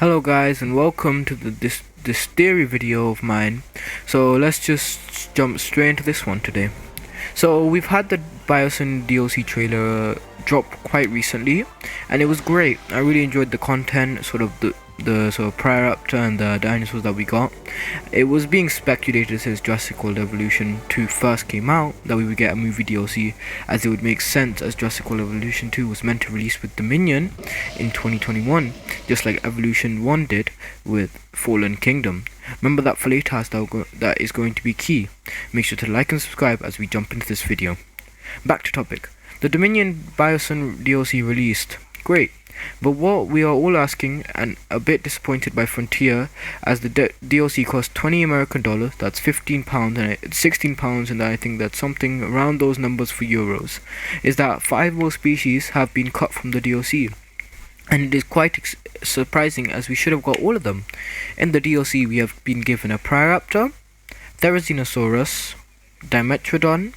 Hello guys and welcome to this theory video of mine. So let's just jump straight into this one today. So we've had the Biosyn DLC trailer drop quite recently and it was great. I really enjoyed the content, sort of the sort of Prioraptor and the dinosaurs that we got. It was being speculated since Jurassic World Evolution 2 first came out that we would get a movie DLC, as it would make sense as Jurassic World Evolution 2 was meant to release with Dominion in 2021, just like Evolution 1 did with Fallen Kingdom. Remember that for later that is going to be key. Make sure to like and subscribe as we jump into this video. Back to topic. The Dominion Biosyn DLC released. Great. But what we are all asking and a bit disappointed by Frontier, as the DLC cost $20 American, that's £15 and £16, and I think that's something around those numbers for euros, is that 5 more species have been cut from the DLC. And it is quite surprising, as we should have got all of them. In the DLC we have been given a Prioraptor, Therizinosaurus, Dimetrodon,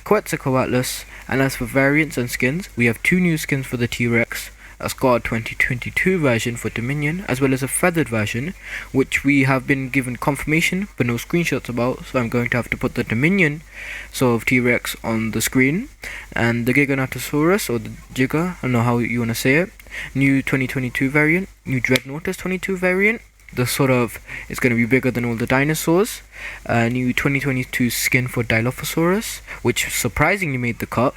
Quetzalcoatlus, and as for variants and skins, we have 2 new skins for the T-Rex, a Scar 2022 version for Dominion, as well as a feathered version, which we have been given confirmation but no screenshots about, so I'm going to have to put the Dominion sort of T-Rex on the screen. And the Giganotosaurus, or the Giga, I don't know how you want to say it, new 2022 variant, new Dreadnoughtus 22 variant, the sort of, it's going to be bigger than all the dinosaurs, new 2022 skin for Dilophosaurus, which surprisingly made the cut,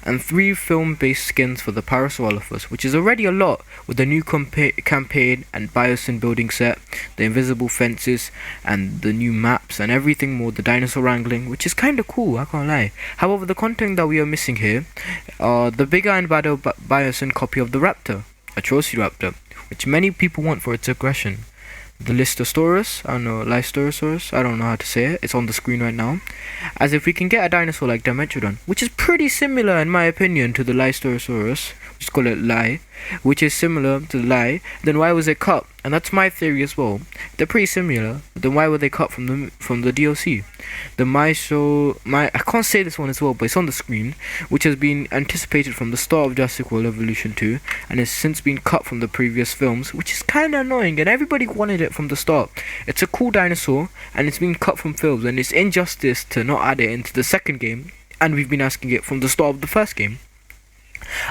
and 3 film-based skins for the Parasaurolophus, which is already a lot with the new campaign and Biosyn building set, the invisible fences, and the new maps and everything more, the dinosaur wrangling, which is kinda cool, I can't lie. However, the content that we are missing here are the bigger and badder Biosyn copy of the Raptor, Atrociraptor, which many people want for its aggression. The Listosaurus, I don't know, Lystorosaurus, I don't know how to say it, it's on the screen right now. As if we can get a dinosaur like Dimetrodon, which is pretty similar in my opinion to the Lystorosaurus, just call it Ly, which is similar to Ly, then why was it cut? And that's my theory as well. They're pretty similar, then why were they cut from the DLC? The I can't say this one as well, but it's on the screen, which has been anticipated from the start of Jurassic World Evolution 2 and has since been cut from the previous films, which is kinda annoying, and everybody wanted it from the start. It's a cool dinosaur and it's been cut from films, and it's injustice to not add it into the second game, and we've been asking it from the start of the first game.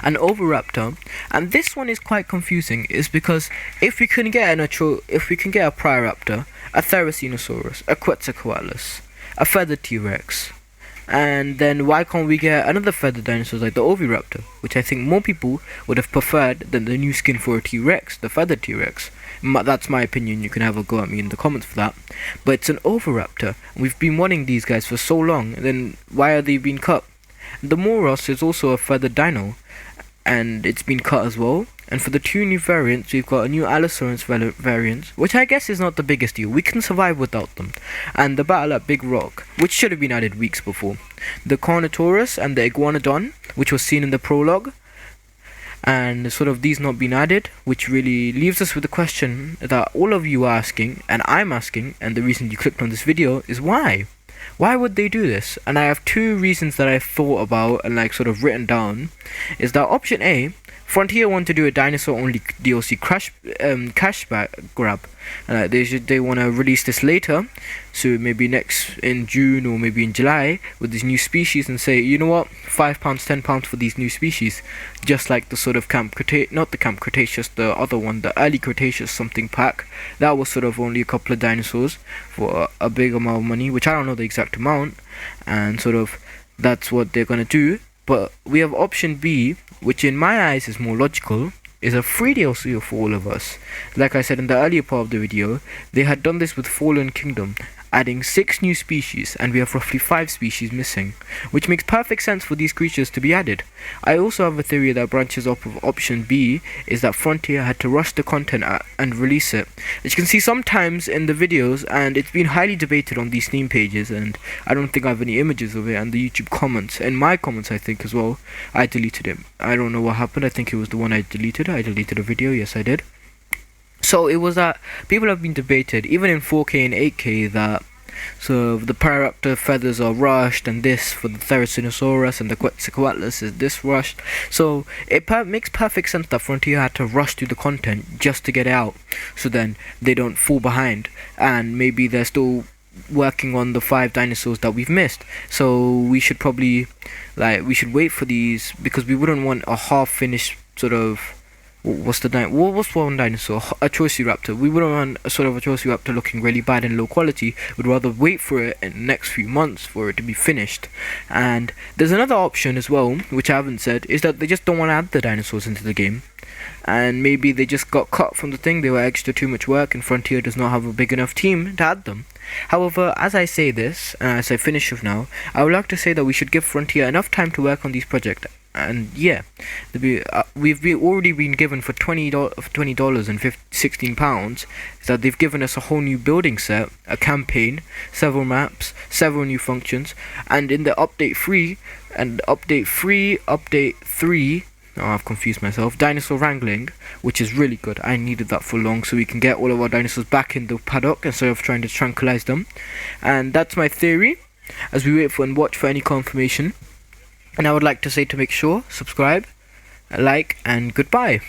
An Oviraptor, and this one is quite confusing, is because if we can get a Prioraptor, a Therizinosaurus, a Quetzalcoatlus, a feathered T-Rex, and then why can't we get another feathered dinosaur like the Oviraptor, which I think more people would have preferred than the new skin for a T-Rex, the feathered T-Rex. That's my opinion, you can have a go at me in the comments for that, but it's an Oviraptor. We've been wanting these guys for so long, then why are they being cut? The Moros is also a feathered dino, and it's been cut as well. And for the 2 new variants, we've got a new Allosaurus variant, which I guess is not the biggest deal, we can survive without them, and the Battle at Big Rock, which should have been added weeks before, the Carnotaurus and the Iguanodon, which was seen in the prologue, and sort of these not being added, which really leaves us with the question that all of you are asking, and I'm asking, and the reason you clicked on this video is why? Why would they do this? And I have 2 reasons that I've thought about and like sort of written down. Is that option A, Frontier want to do a dinosaur only DLC cash grab. They want to release this later, so maybe in June or maybe in July with these new species, and say, you know what, £5, £10 for these new species, just like the sort of not the Camp Cretaceous, the other one, the early Cretaceous something pack. That was sort of only a couple of dinosaurs for a big amount of money, which I don't know the exact amount, and sort of that's what they're gonna do. But we have option B, which in my eyes is more logical, is a free DLC for all of us. Like I said in the earlier part of the video, they had done this with Fallen Kingdom, adding 6 new species, and we have roughly 5 species missing, which makes perfect sense for these creatures to be added. I also have a theory that branches off of option B, is that Frontier had to rush the content and release it. As you can see sometimes in the videos, and it's been highly debated on these Steam pages, and I don't think I have any images of it, and the YouTube comments, and my comments I think as well, I deleted it. I don't know what happened, I think it was the one I deleted a video, yes I did. So it was that people have been debated, even in 4K and 8K, that So the Pararaptor feathers are rushed, and this for the Therizinosaurus and the Quetzalcoatlus is this rushed. So it makes perfect sense that Frontier had to rush through the content just to get it out, so then they don't fall behind, and maybe they're still working on the 5 dinosaurs that we've missed. So we should probably we should wait for these, because we wouldn't want a half finished sort of what's one dinosaur, a Raptor. We wouldn't want a sort of a Raptor looking really bad and low quality. We'd rather wait for it in the next few months for it to be finished. And there's another option as well, which I haven't said, is that they just don't want to add the dinosaurs into the game, and maybe they just got cut from the thing. They were extra too much work, and Frontier does not have a big enough team to add them. However, as I say this, and as I finish off now, I would like to say that we should give Frontier enough time to work on these projects. And yeah, we've already been given for $20 and £16 that they've given us a whole new building set, a campaign, several maps, several new functions, and in the update 3, oh, I've confused myself. Dinosaur wrangling, which is really good. I needed that for long, so we can get all of our dinosaurs back in the paddock instead of trying to tranquilize them. And that's my theory, as we wait for and watch for any confirmation. And I would like to say to make sure, subscribe, like, and goodbye.